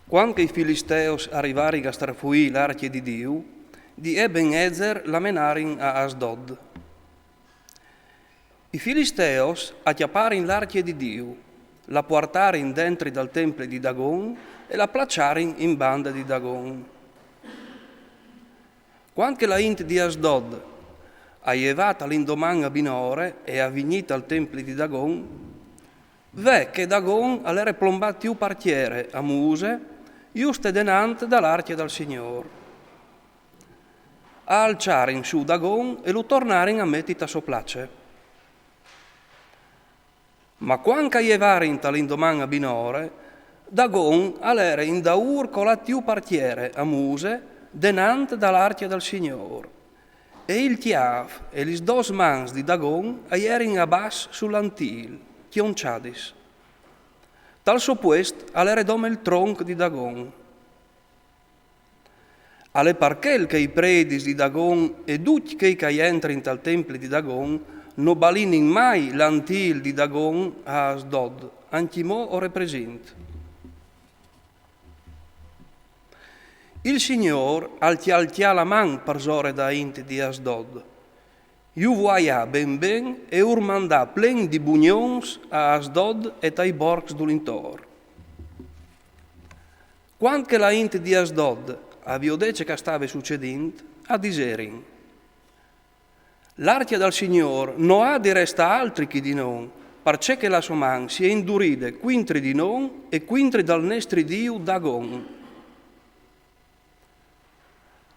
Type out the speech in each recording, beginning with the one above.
Quando i filisteos arrivarono a strafuì l'archie di Dio, di Eben-Ezer la menarin a Asdod. I filisteos acchiapparono l'archie di Dio, la portarono dentro dal tempio di Dagon e la placciarono in banda di Dagon. Quando la int di Asdod ha llevata l'indomani a binore e ha vignita al tempio di Dagon, ve che Dagon all'era plombato più partiere a Muse, giuste denante dall'archia del Signore. Alciarin su Dagon e lo tornarin a mettita soplace. Ma quando llevarin l'indomani a binore, Dagon all'era in daur con la più partiere a Muse, denante dall'archia del Signore. E il tiaf e gli dos mans di Dagon aierin a bas sull'antil, chionciadis. Tal sopuest all'era dome il tronco di Dagon. Alle parchel che i predis di Dagon e tutti che entrin tal tempio di Dagon non balinin mai l'antil di Dagon a Asdod, anchimò o represent. Il Signor altia la man per zore da int di Asdod. Iu voia ben e urmandà plen di bugnons a Asdod e ai borgs d'ulintor. Quando che la int di Asdod aviodece che stava succedendo, a diserin. L'archia del Signor non ha di resta altri che di non, perché che la sua man si è induride quintri di non e quintri dal nestri Dio Dagon.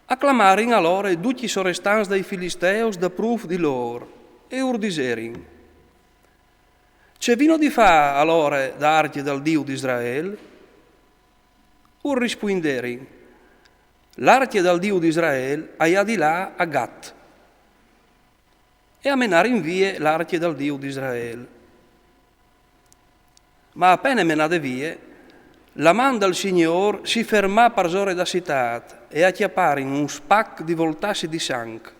Acclamarin allora tutti i sorrestanti dei filisteos da proof di loro e urdiserin. C'è vino di fa allora da archia del Dio di Israele? Ur risponderin. L'archia del Dio di Israele ha di là a Gat e a menare in vie l'archia del Dio di Israele. Ma appena menate vie, la man del Signor si fermà per zore da città e acchiappare in un spac di voltassi di sangue.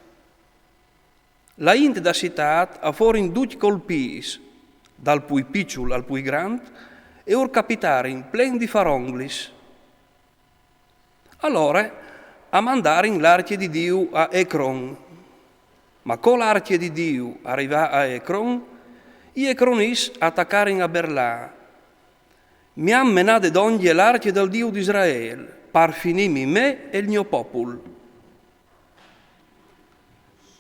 La int da città a fuori in duci colpis, dal pui picciul al pui grand, e or capitare in plen di faronglis. Allora a mandare in l'archia di Dio a Ecron. Ma con l'archia di Dio arriva a Ecron, i Ecronis attaccarono a Berlà. Mi han menate d'ogni l'archia del Dio di Israele, par finimi me e il mio popolo.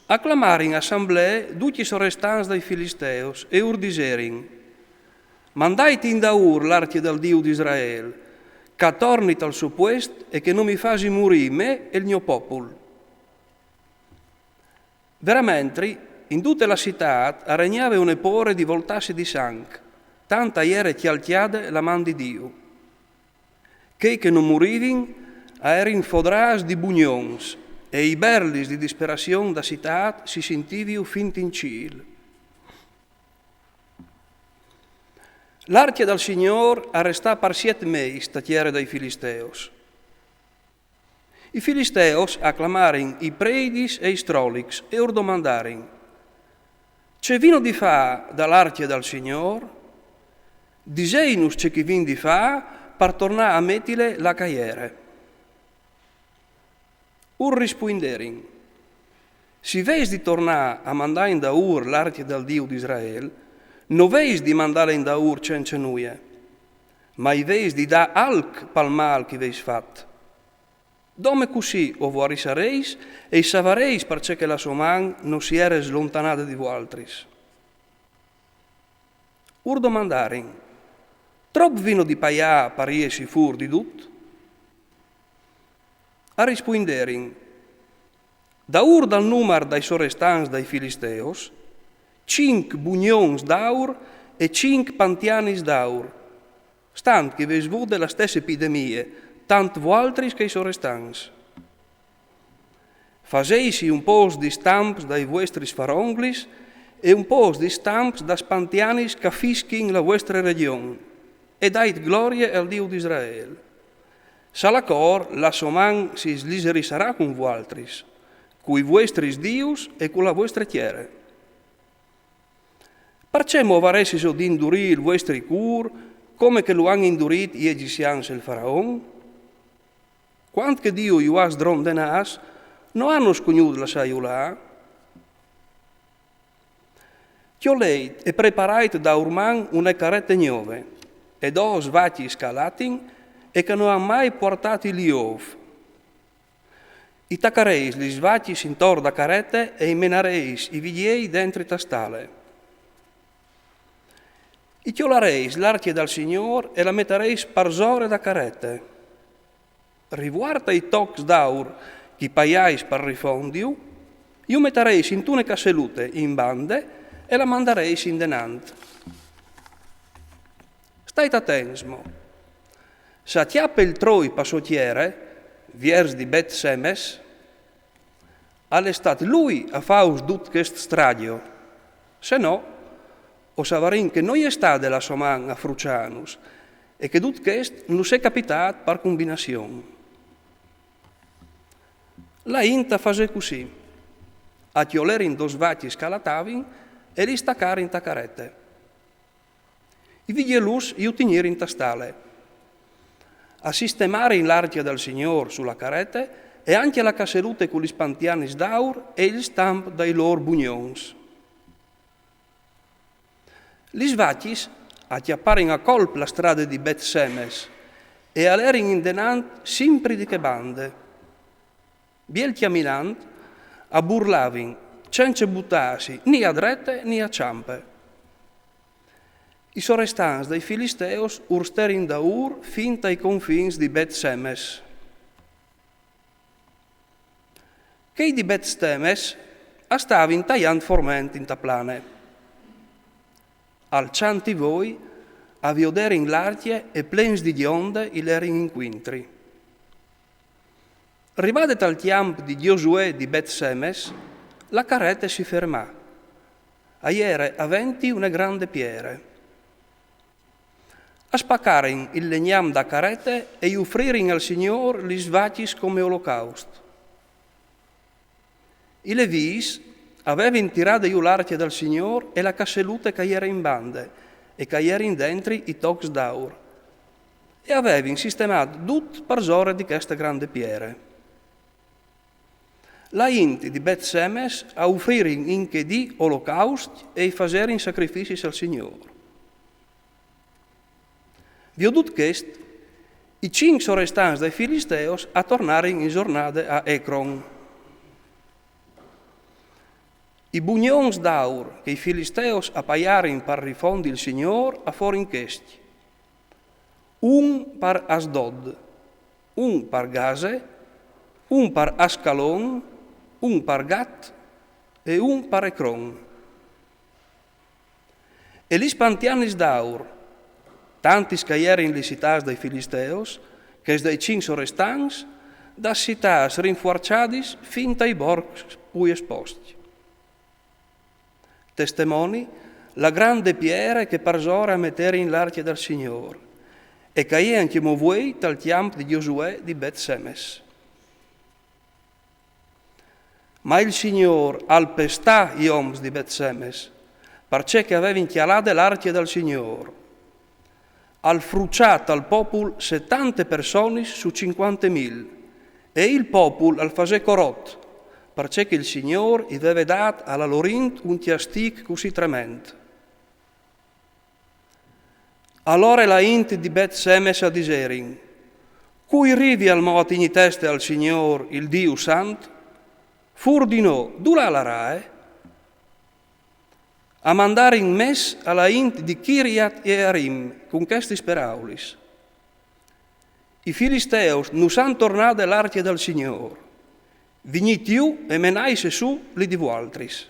Acclamarin assemblee tutti i sorrestanti dei filisteos e urdiserin. Mandaiti in daur l'archia del Dio di Israele, che tornit al suo posto e che non mi fasi morire me e il mio popolo. Veramente, in tutta la città regnava un epore di voltassi di sangue, tanta iere chialchiade la man di Dio. Che non morivin, erin fodras di bugnons, e i berlis di disperazione da città si sentivio finti in ciel. L'archia del Signor arrestà per 7 mesi sta tierra dei filisteos. I filisteos acclamarin i predis e i strolix e or domandarin: c'è vino di fa dall'archia del Signor? Diseinus c'è chi vin di fa per tornare a mettile la caiere. Ur risponderin: si veis di tornare a mandare in daur l'archia del Dio di Israele, non veis di mandare in daur cencenuie, ma i veis di da alc pal mal che veis fatto. Dome così o voi risareis e savareis perché che la sua man non si era slontanata di voaltris. Ur domandarin: trop vino di paià parie si fur di dut? A risponderin: da ur dal numero dai sorrestanti dai filisteos, 5 bugnons d'aur e 5 pantianis d'aur, stant che ves vu della stessa epidemia, tant voaltris che i sorrestanti. Faseisi un pos di stamps dai vostri faronglis e un pos di stamps da spantianis che fischin la vostra regione, e dait gloria al Dio di Israele. Salacor la soman si sliserisarà con voaltris, cui vostris dius e con la vostra chiere. Perché movaresi so di indurire il vostri cur, come che lo hanno indurito gli egiziani e il faraon? quando che Dio io has dron de nas, non hanno scognuto la saiulà. Che lei è preparato da urman una carrette nuove, e do svacchi scalatin, e che non ha mai portato gli ov. I taccareis li svacchi intorno da carrette e i menareis i vigliei dentro i tastale. I chiolareis l'archie dal Signor e la mettereis parzore da carrette. Riguarda i tocs d'aur che paiais per rifondiu, io mettereis in tune casselute in bande e la mandareis in denant. Stai attensmo. Se chiappa il troi passotiere, viers di Bet Semes, all'estat lui a faus dut quest stradio, se no, o savarin che noi è sta della soman a Frucianus e che dut quest non è capitat per combinazione. La inta fase così, a chioler in dos vacchi scalatavin e li staccare in taccarette. I viglielus io tenere in tastale, a sistemare in l'archia del Signor sulla carrette e anche la casserute con gli spantianis d'aur e il stamp dai loro bugnons. Gli svacchis acchiapparen a colp la strada di Bet Semes e alerin in denant sempre di che bande. Biel chiaminant a burlavin, senza buttarsi né a drette né a ciampe. I sorestans dei Filisteos ursterin da Ur fin ai confins di Bet Semes. Che di Bet Semes stavin tagliando forment in taplane. Alcianti voi, a vioderin l'artie e plens di onde ilerin inquintri. Rivadet al tiamp di Giosuè di Bet Semes, la carretta si fermà. Aiere aventi una grande piere. A spaccaren il legnam da carrette e offririn al Signor gli svacchis come olocausto. I Levis avevano tirato l'archia dal Signor e la casselute caiera in bande e caiera in dentri i tocs d'aur e avevano sistemato tut parzore di queste grandi piere. La inti di Bet Semes a offririn in che di olocausti e faserin sacrifici al Signor. Viodut quest, i 5 sorestans dei Filisteos a tornare in giornate a Ecron. I bugnons d'aur che i Filisteos appaiaren per rifondi il Signor a forin questi. Un per Asdod, un per Gase, un per Ascalon, un per Gat e un per Ecron. E gli spantianis d'aur, tanti scaieren le città dei Filisteos, che dei 5 sorestans, da città rinfuarciadis fin ai borg pui esposti. Testimoni la grande piera che parzora a mettere in l'archia del Signore, e che anche muovei tal tiamp di Giosuè di Bet Semes. Ma il Signor al pestà gli oms di Bet Semes, perché aveva inchialato l'archia del Signore, al fruciato al popolo 70 persone su 50.000, e il popolo al fase corrotto, perché il Signore gli aveva dato alla Lorint un tiastic così tremendo. Allora la int di Bet Semes a diserin, cui rivi al moti in teste al Signor, il Dio Santo, fur di no, dura la rae, a mandare in mes alla int di Kiriat e Arim, con questi speraulis. I Filisteos non san tornare all'archia del Signore, vignitiu e menaise su li di vualtris.